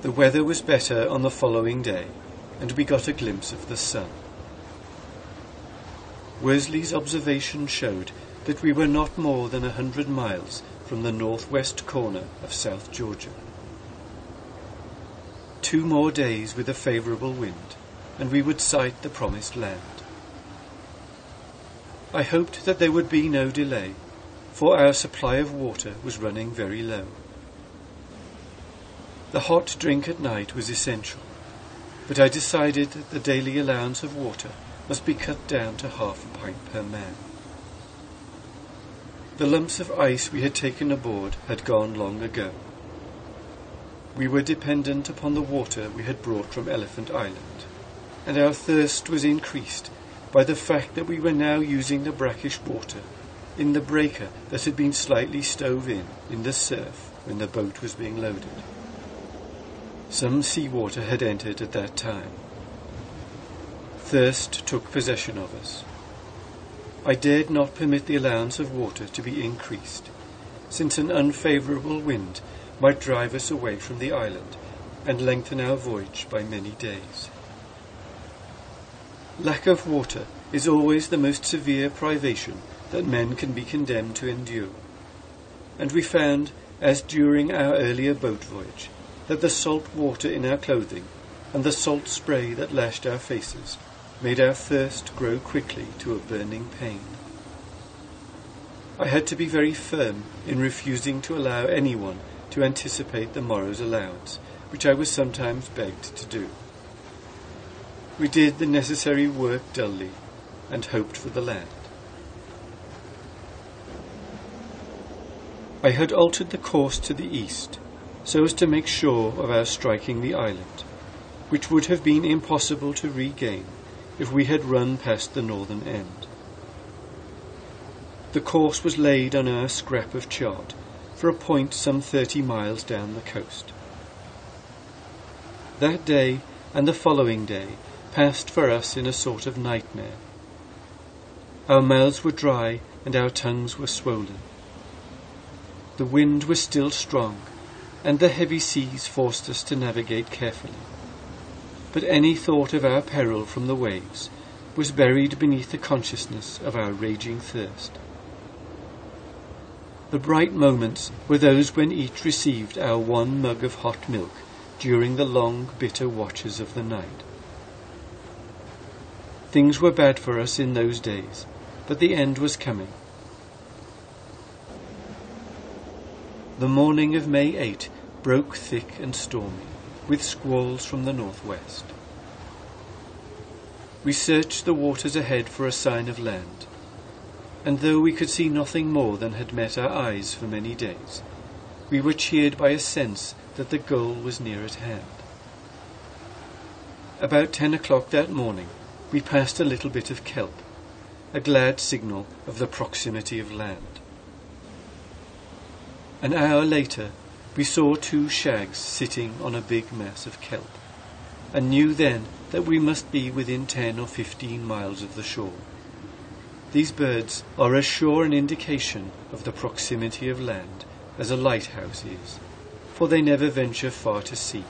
The weather was better on the following day, and we got a glimpse of the sun. Worsley's observation showed that we were not more than 100 miles from the northwest corner of South Georgia. 2 more days with a favourable wind, and we would sight the promised land. I hoped that there would be no delay, for our supply of water was running very low. The hot drink at night was essential, but I decided that the daily allowance of water must be cut down to half a pint per man. The lumps of ice we had taken aboard had gone long ago. We were dependent upon the water we had brought from Elephant Island, and our thirst was increased by the fact that we were now using the brackish water in the breaker that had been slightly stove in the surf when the boat was being loaded. Some seawater had entered at that time. Thirst took possession of us. I dared not permit the allowance of water to be increased, since an unfavourable wind might drive us away from the island and lengthen our voyage by many days. Lack of water is always the most severe privation that men can be condemned to endure, and we found, as during our earlier boat voyage, that the salt water in our clothing and the salt spray that lashed our faces made our thirst grow quickly to a burning pain. I had to be very firm in refusing to allow anyone to anticipate the morrow's allowance, which I was sometimes begged to do. We did the necessary work dully and hoped for the land. I had altered the course to the east, so as to make sure of our striking the island, which would have been impossible to regain if we had run past the northern end. The course was laid on our scrap of chart for a point some 30 miles down the coast. That day and the following day passed for us in a sort of nightmare. Our mouths were dry and our tongues were swollen. The wind was still strong, and the heavy seas forced us to navigate carefully. But any thought of our peril from the waves was buried beneath the consciousness of our raging thirst. The bright moments were those when each received our 1 mug of hot milk during the long, bitter watches of the night. Things were bad for us in those days, but the end was coming. The morning of May 8 broke thick and stormy, with squalls from the northwest. We searched the waters ahead for a sign of land, and though we could see nothing more than had met our eyes for many days, we were cheered by a sense that the goal was near at hand. About 10 o'clock that morning we passed a little bit of kelp, a glad signal of the proximity of land. An hour later we saw 2 shags sitting on a big mass of kelp, and knew then that we must be within 10 or 15 miles of the shore. These birds are as sure an indication of the proximity of land as a lighthouse is, for they never venture far to sea.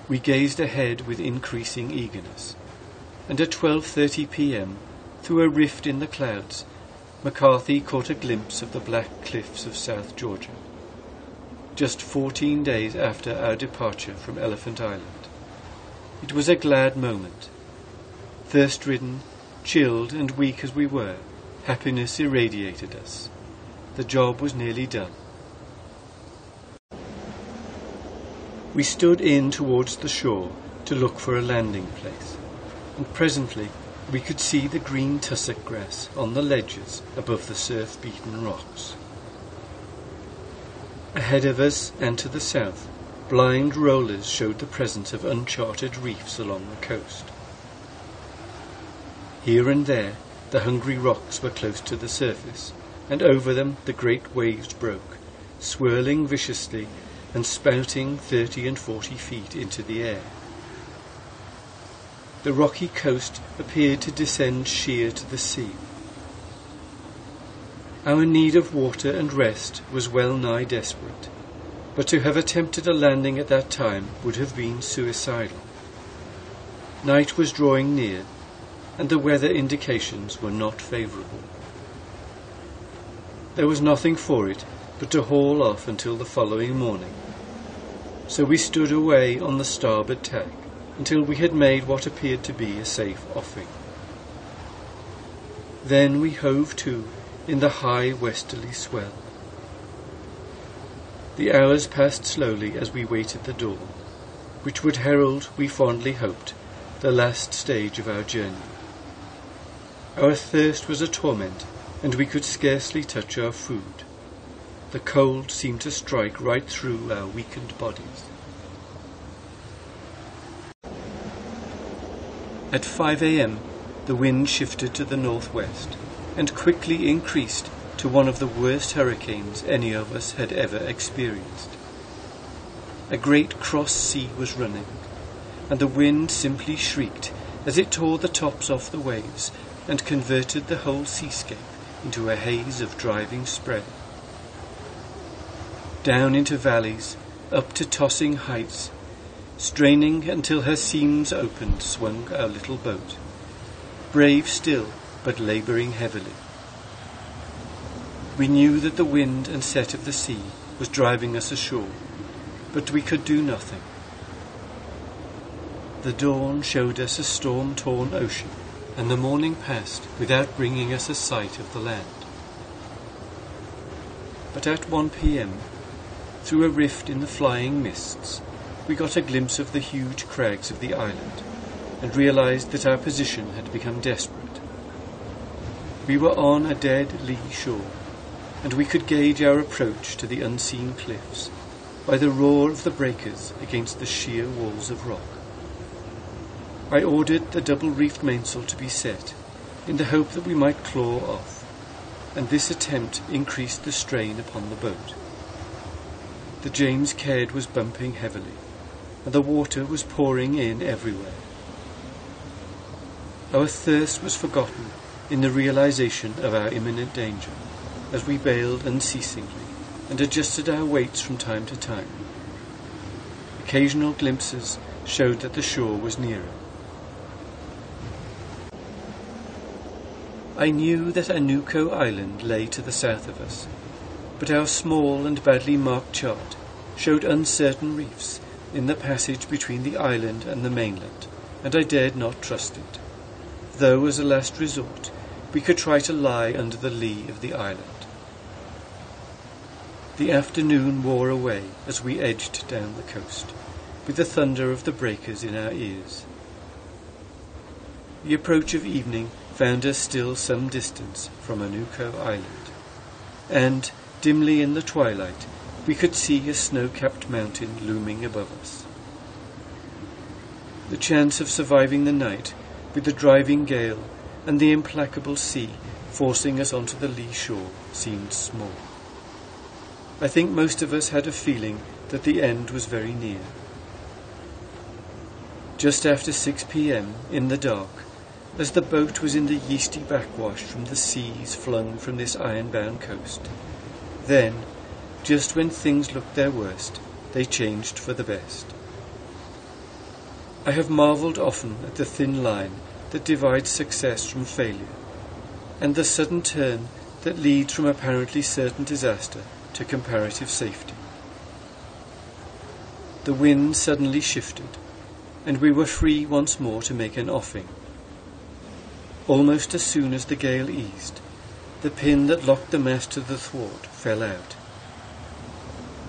We gazed ahead with increasing eagerness, and at 12:30 p.m., through a rift in the clouds, McCarthy caught a glimpse of the black cliffs of South Georgia, just 14 days after our departure from Elephant Island. It was a glad moment. Thirst-ridden, chilled and weak as we were, happiness irradiated us. The job was nearly done. We stood in towards the shore to look for a landing place, and presently we could see the green tussock grass on the ledges above the surf-beaten rocks. Ahead of us and to the south, blind rollers showed the presence of uncharted reefs along the coast. Here and there the hungry rocks were close to the surface, and over them the great waves broke, swirling viciously and spouting 30 and 40 feet into the air. The rocky coast appeared to descend sheer to the sea. Our need of water and rest was well nigh desperate, but to have attempted a landing at that time would have been suicidal. Night was drawing near, and the weather indications were not favourable. There was nothing for it but to haul off until the following morning, so we stood away on the starboard tack until we had made what appeared to be a safe offing. Then we hove to in the high westerly swell. The hours passed slowly as we waited the dawn, which would herald, we fondly hoped, the last stage of our journey. Our thirst was a torment, and we could scarcely touch our food. The cold seemed to strike right through our weakened bodies. At 5 a.m. the wind shifted to the northwest, and quickly increased to one of the worst hurricanes any of us had ever experienced. A great cross sea was running, and the wind simply shrieked as it tore the tops off the waves and converted the whole seascape into a haze of driving spray. Down into valleys, up to tossing heights, straining until her seams opened, swung our little boat, brave still, but labouring heavily. We knew that the wind and set of the sea was driving us ashore, but we could do nothing. The dawn showed us a storm-torn ocean, and the morning passed without bringing us a sight of the land. But at 1 p.m, through a rift in the flying mists, we got a glimpse of the huge crags of the island, and realised that our position had become desperate. We were on a dead lee shore, and we could gauge our approach to the unseen cliffs by the roar of the breakers against the sheer walls of rock. I ordered the double-reefed mainsail to be set, in the hope that we might claw off, and this attempt increased the strain upon the boat. The James Caird was bumping heavily, and the water was pouring in everywhere. Our thirst was forgotten in the realization of our imminent danger, as we bailed unceasingly and adjusted our weights from time to time. Occasional glimpses showed that the shore was nearer. I knew that Anuko Island lay to the south of us, but our small and badly marked chart showed uncertain reefs in the passage between the island and the mainland, and I dared not trust it, though as a last resort we could try to lie under the lee of the island. The afternoon wore away as we edged down the coast, with the thunder of the breakers in our ears. The approach of evening found us still some distance from Anuko Island, and, dimly in the twilight, we could see a snow-capped mountain looming above us. The chance of surviving the night, with the driving gale and the implacable sea forcing us onto the lee shore, seemed small. I think most of us had a feeling that the end was very near. Just after 6 p.m, in the dark, as the boat was in the yeasty backwash from the seas flung from this iron-bound coast, then, just when things looked their worst, they changed for the best. I have marvelled often at the thin line that divides success from failure, and the sudden turn that leads from apparently certain disaster to comparative safety. The wind suddenly shifted, and we were free once more to make an offing. Almost as soon as the gale eased, the pin that locked the mast to the thwart fell out.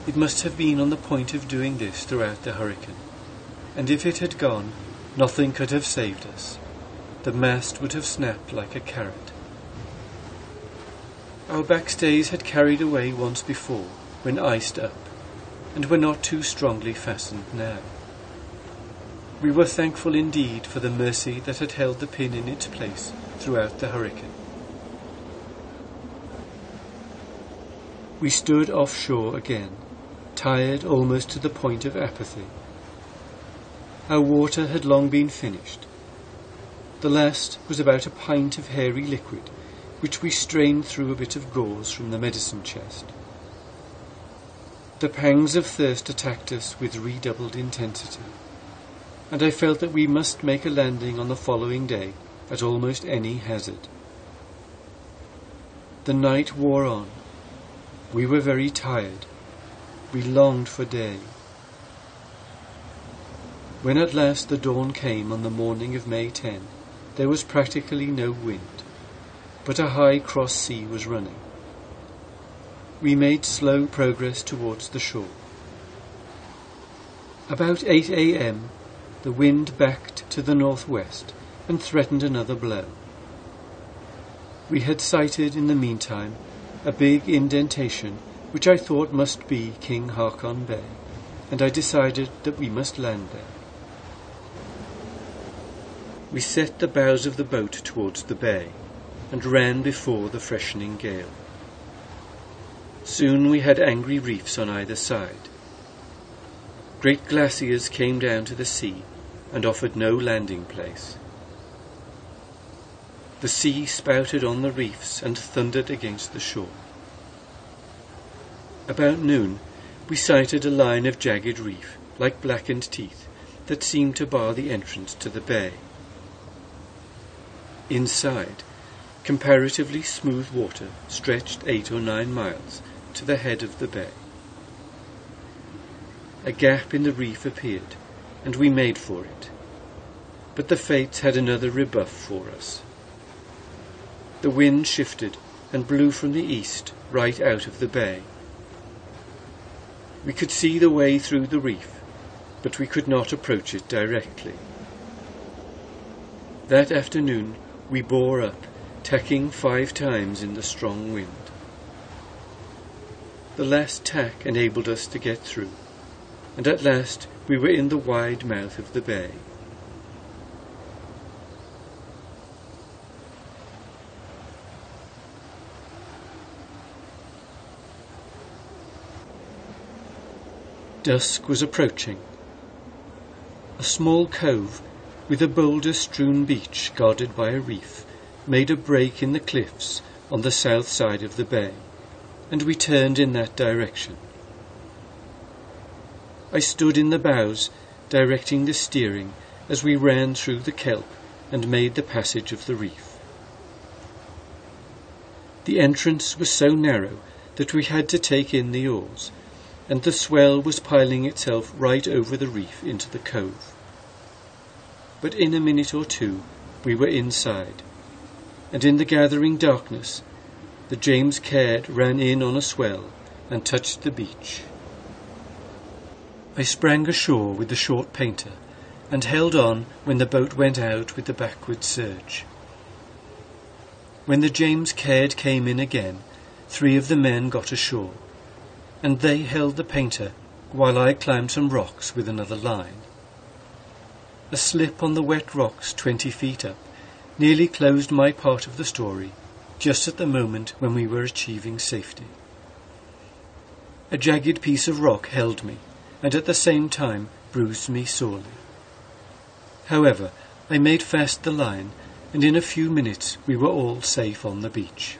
It must have been on the point of doing this throughout the hurricane, and if it had gone, nothing could have saved us. The mast would have snapped like a carrot. Our backstays had carried away once before, when iced up, and were not too strongly fastened now. We were thankful indeed for the mercy that had held the pin in its place throughout the hurricane. We stood offshore again, tired almost to the point of apathy. Our water had long been finished. The last was about a pint of hairy liquid, which we strained through a bit of gauze from the medicine chest. The pangs of thirst attacked us with redoubled intensity, and I felt that we must make a landing on the following day at almost any hazard. The night wore on. We were very tired. We longed for day. When at last the dawn came on the morning of May 10, there was practically no wind, but a high cross sea was running. We made slow progress towards the shore. About 8 a.m. the wind backed to the northwest and threatened another blow. We had sighted in the meantime a big indentation which I thought must be King Haakon Bay, and I decided that we must land there. We set the bows of the boat towards the bay and ran before the freshening gale. Soon we had angry reefs on either side. Great glaciers came down to the sea and offered no landing place. The sea spouted on the reefs and thundered against the shore. About noon we sighted a line of jagged reef, like blackened teeth, that seemed to bar the entrance to the bay. Inside, comparatively smooth water stretched 8 or 9 miles to the head of the bay. A gap in the reef appeared, and we made for it. But the fates had another rebuff for us. The wind shifted and blew from the east right out of the bay. We could see the way through the reef, but we could not approach it directly. That afternoon we bore up, tacking 5 times in the strong wind. The last tack enabled us to get through, and at last we were in the wide mouth of the bay. Dusk was approaching. A small cove with a boulder-strewn beach guarded by a reef made a break in the cliffs on the south side of the bay, and we turned in that direction. I stood in the bows, directing the steering as we ran through the kelp and made the passage of the reef. The entrance was so narrow that we had to take in the oars, and the swell was piling itself right over the reef into the cove. But in a minute or two we were inside, and in the gathering darkness the James Caird ran in on a swell and touched the beach. I sprang ashore with the short painter and held on when the boat went out with the backward surge. When the James Caird came in again, 3 of the men got ashore, and they held the painter while I climbed some rocks with another line. A slip on the wet rocks 20 feet up nearly closed my part of the story just at the moment when we were achieving safety. A jagged piece of rock held me and at the same time bruised me sorely. However, I made fast the line, and in a few minutes we were all safe on the beach,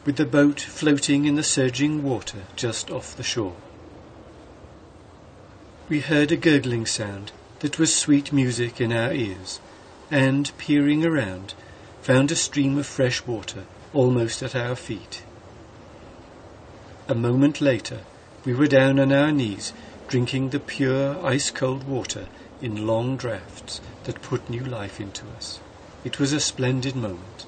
with the boat floating in the surging water just off the shore. We heard a gurgling sound that was sweet music in our ears, and, peering around, found a stream of fresh water almost at our feet. A moment later, we were down on our knees, drinking the pure, ice-cold water in long draughts that put new life into us. It was a splendid moment.